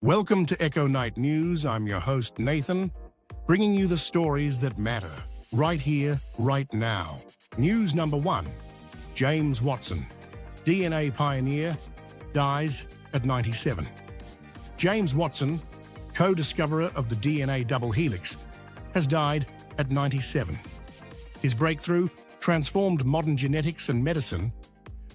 Welcome to Echo Night News. I'm your host, Nathan, bringing you the stories that matter, right here, right now. News number 1. James Watson, DNA pioneer, dies at 97. James Watson, co-discoverer of the DNA double helix, has died at 97. His breakthrough transformed modern genetics and medicine,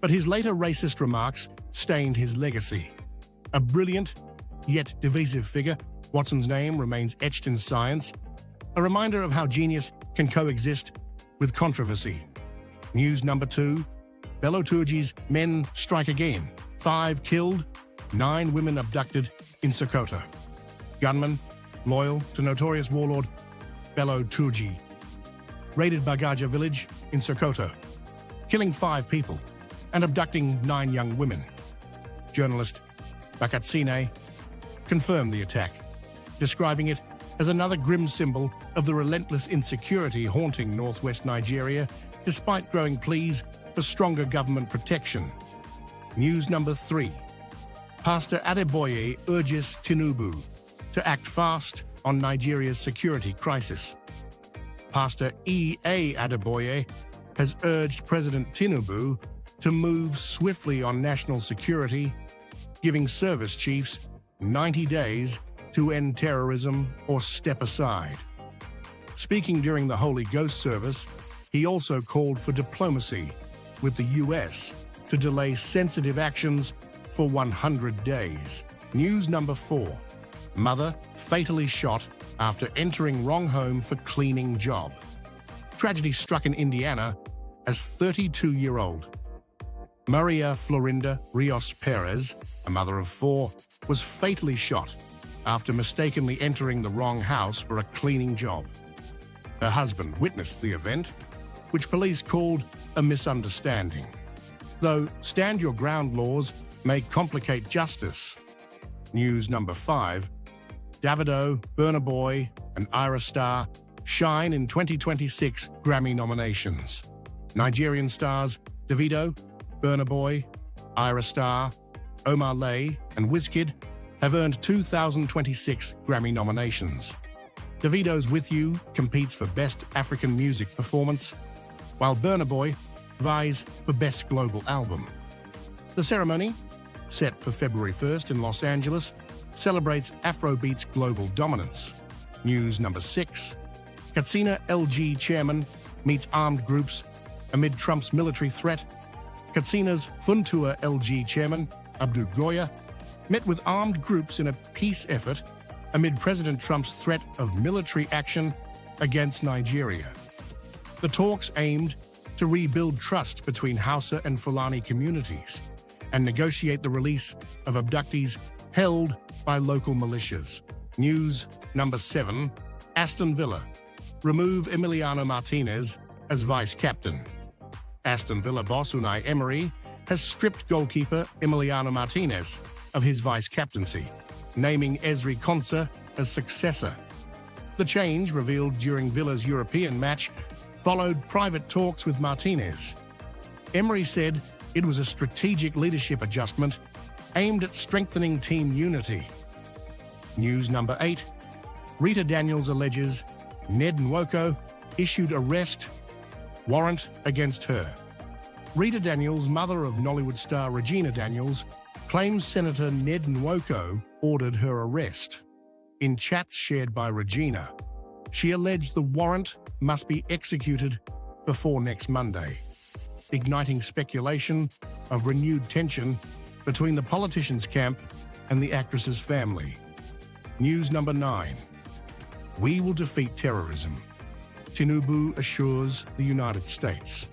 but his later racist remarks stained his legacy. A brilliant, yet divisive figure, Watson's name remains etched in science, a reminder of how genius can coexist with controversy. News number 2. Bello Turji's men strike again. 5 killed, 9 women abducted in Sokoto. Gunman, loyal to notorious warlord Bello Turji, raided Bagaja village in Sokoto, killing 5 people and abducting 9 young women. Journalist Bakatsine confirmed the attack, describing it as another grim symbol of the relentless insecurity haunting northwest Nigeria, despite growing pleas for stronger government protection. News number 3. Pastor Adeboye urges Tinubu to act fast on Nigeria's security crisis. Pastor E.A. Adeboye has urged President Tinubu to move swiftly on national security, giving service chiefs 90 days to end terrorism or step aside. Speaking during the Holy Ghost service, he also called for diplomacy with the U.S. to delay sensitive actions for 100 days. News number 4. Mother fatally shot after entering wrong home for cleaning job. Tragedy struck in Indiana as 32-year-old Maria Florinda Rios Perez, a mother of 4, was fatally shot after mistakenly entering the wrong house for a cleaning job. Her husband witnessed the event, which police called a misunderstanding. Though stand your ground laws may complicate justice. News number 5. Davido, Burna Boy, and Ira Star shine in 2026 Grammy nominations. Nigerian stars Davido, Burna Boy, Ira Star, Omar Lay, and Wizkid have earned 2026 Grammy nominations. Davido's With You competes for Best African Music Performance, while Burna Boy vies for Best Global Album. The ceremony, set for February 1st in Los Angeles, celebrates Afrobeat's global dominance. News number 6. Katsina LG chairman meets armed groups amid Trump's military threat. Katsina's Funtua LG chairman, Abdu Goya, met with armed groups in a peace effort amid President Trump's threat of military action against Nigeria. The talks aimed to rebuild trust between Hausa and Fulani communities and negotiate the release of abductees held by local militias. News number 7. Aston Villa remove Emiliano Martinez as vice-captain. Aston Villa boss Unai Emery has stripped goalkeeper Emiliano Martinez of his vice-captaincy, naming Ezri Konsa as successor. The change, revealed during Villa's European match, followed private talks with Martinez. Emery said it was a strategic leadership adjustment aimed at strengthening team unity. News number 8. Rita Daniels alleges Ned Nwoko issued arrest warrant against her. Rita Daniels, mother of Nollywood star Regina Daniels, claims Senator Ned Nwoko ordered her arrest. In chats shared by Regina, she alleged the warrant must be executed before next Monday, igniting speculation of renewed tension between the politician's camp and the actress's family. News number 9. We will defeat terrorism, Tinubu assures the United States.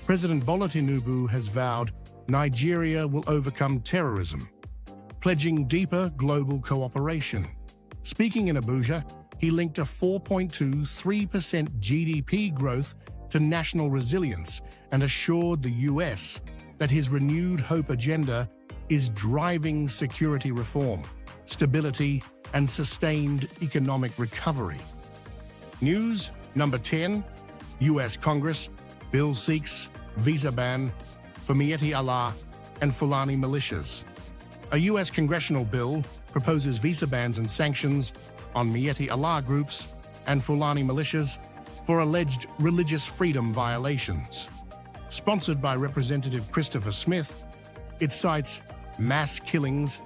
President Bola Tinubu has vowed Nigeria will overcome terrorism, pledging deeper global cooperation. Speaking in Abuja, he linked a 4.23% GDP growth to national resilience and assured the U.S. that his renewed hope agenda is driving security reform, stability, and sustained economic recovery. News number 10. U.S. Congress bill seeks visa ban for Miyetti Allah and Fulani militias. A U.S. congressional bill proposes visa bans and sanctions on Miyetti Allah groups and Fulani militias for alleged religious freedom violations. Sponsored by Representative Christopher Smith, it cites mass killings,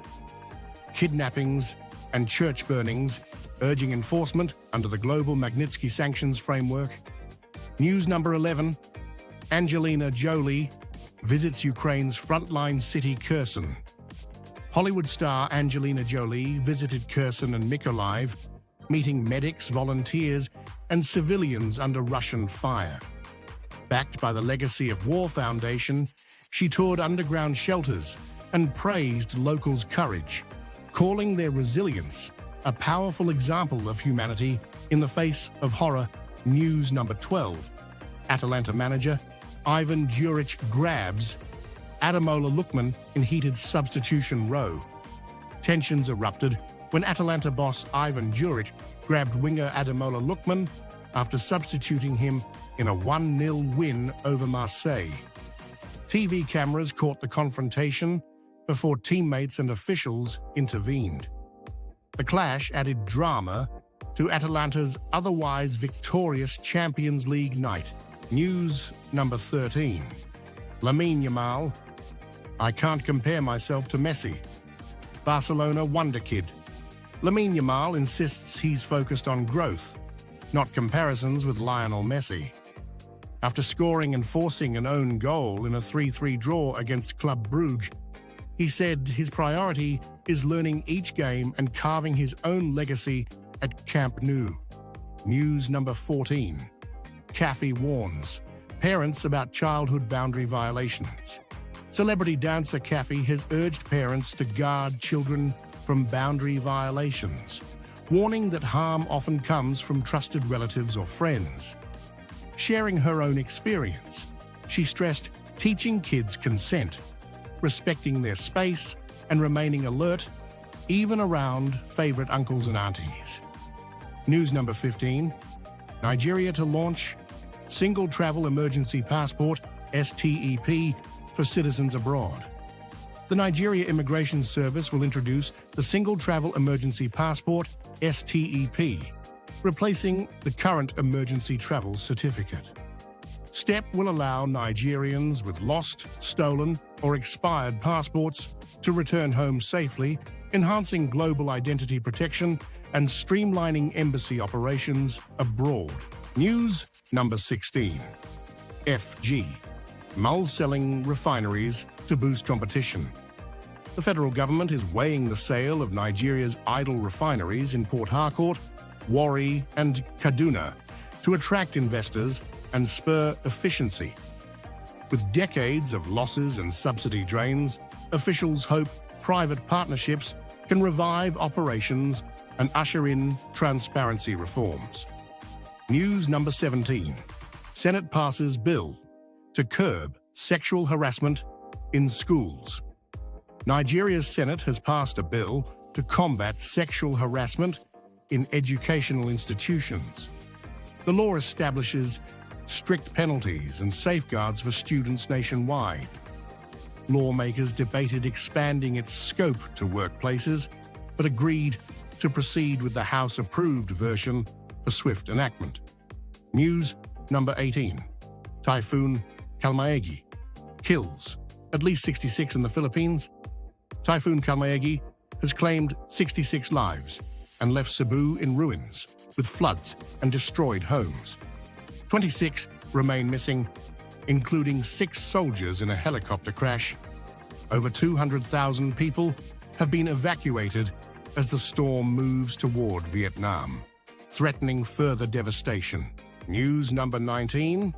kidnappings, and church burnings, urging enforcement under the global Magnitsky sanctions framework. News number 11, Angelina Jolie visits Ukraine's frontline city Kherson. Hollywood star Angelina Jolie visited Kherson and Mykolaiv, meeting medics, volunteers, and civilians under Russian fire. Backed by the Legacy of War Foundation, she toured underground shelters and praised locals' courage, calling their resilience a powerful example of humanity in the face of horror. News number 12, Atalanta manager Ivan Juric grabs Ademola Lookman in heated substitution row. Tensions erupted when Atalanta boss Ivan Juric grabbed winger Ademola Lookman after substituting him in a 1-0 win over Marseille. TV cameras caught the confrontation before teammates and officials intervened. The clash added drama to Atalanta's otherwise victorious Champions League night. News number 13, Lamine Yamal, I can't compare myself to Messi. Barcelona wonder kid. Lamine Yamal insists he's focused on growth, not comparisons with Lionel Messi. After scoring and forcing an own goal in a 3-3 draw against Club Brugge, he said his priority is learning each game and carving his own legacy at Camp Nou. News number 14, Kaffy warns parents about childhood boundary violations. Celebrity dancer Kaffy has urged parents to guard children from boundary violations, warning that harm often comes from trusted relatives or friends. Sharing her own experience, she stressed teaching kids consent, respecting their space, and remaining alert, even around favorite uncles and aunties. News number 15, Nigeria to launch Single Travel Emergency Passport, STEP, for citizens abroad. The Nigeria Immigration Service will introduce the Single Travel Emergency Passport, STEP, replacing the current Emergency Travel Certificate. STEP will allow Nigerians with lost, stolen, or expired passports to return home safely, enhancing global identity protection and streamlining embassy operations abroad. News number 16, FG, Mulls selling refineries to boost competition. The federal government is weighing the sale of Nigeria's idle refineries in Port Harcourt, Warri, and Kaduna to attract investors and spur efficiency. With decades of losses and subsidy drains, officials hope private partnerships can revive operations and usher in transparency reforms. News number 17, Senate passes bill to curb sexual harassment in schools. Nigeria's Senate has passed a bill to combat sexual harassment in educational institutions. The law establishes strict penalties and safeguards for students nationwide. Lawmakers debated expanding its scope to workplaces, but agreed to proceed with the House-approved version for swift enactment. News number 18, Typhoon Kalmaegi kills at least 66 in the Philippines. Typhoon Kalmaegi has claimed 66 lives and left Cebu in ruins with floods and destroyed homes. 26 remain missing, including 6 soldiers in a helicopter crash. Over 200,000 people have been evacuated as the storm moves toward Vietnam, threatening further devastation. News number 19,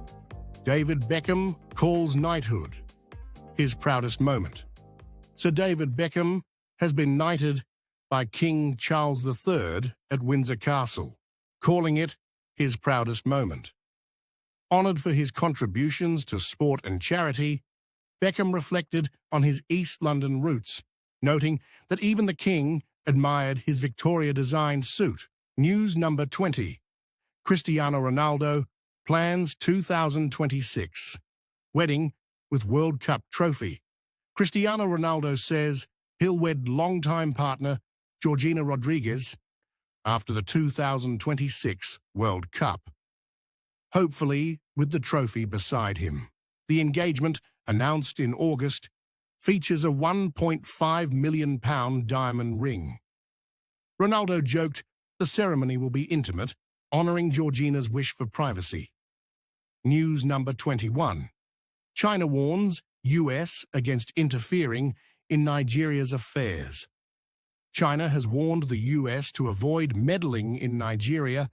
David Beckham calls knighthood his proudest moment. Sir David Beckham has been knighted by King Charles III at Windsor Castle, calling it his proudest moment. Honoured for his contributions to sport and charity, Beckham reflected on his East London roots, noting that even the King admired his Victoria-designed suit. News number 20, Cristiano Ronaldo plans 2026 wedding with World Cup trophy. Cristiano Ronaldo says he'll wed longtime partner Georgina Rodriguez after the 2026 World Cup, hopefully with the trophy beside him. The engagement, announced in August, features a £1.5 million diamond ring. Ronaldo joked the ceremony will be intimate, honouring Georgina's wish for privacy. News number 21. China warns US against interfering in Nigeria's affairs. China has warned the US to avoid meddling in Nigeria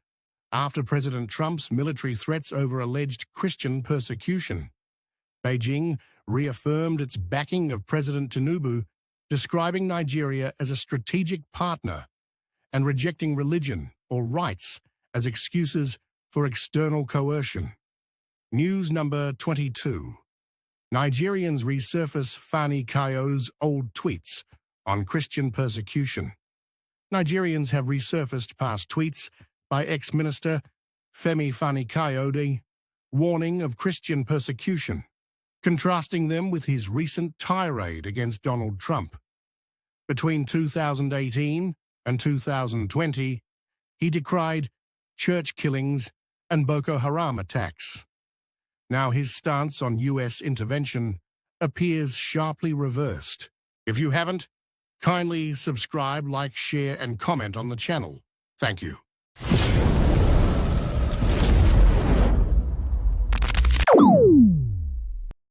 after President Trump's military threats over alleged Christian persecution. Beijing reaffirmed its backing of President Tinubu, describing Nigeria as a strategic partner and rejecting religion or rights as excuses for external coercion. News number 22. Nigerians resurface Fani Kayo's old tweets on Christian persecution. Nigerians have resurfaced past tweets by ex-minister Femi Fani-Kayode warning of Christian persecution, contrasting them with his recent tirade against Donald Trump. Between 2018 and 2020, he decried church killings and Boko Haram attacks. Now his stance on US intervention appears sharply reversed. If you haven't, kindly subscribe, like, share, and comment on the channel. Thank you.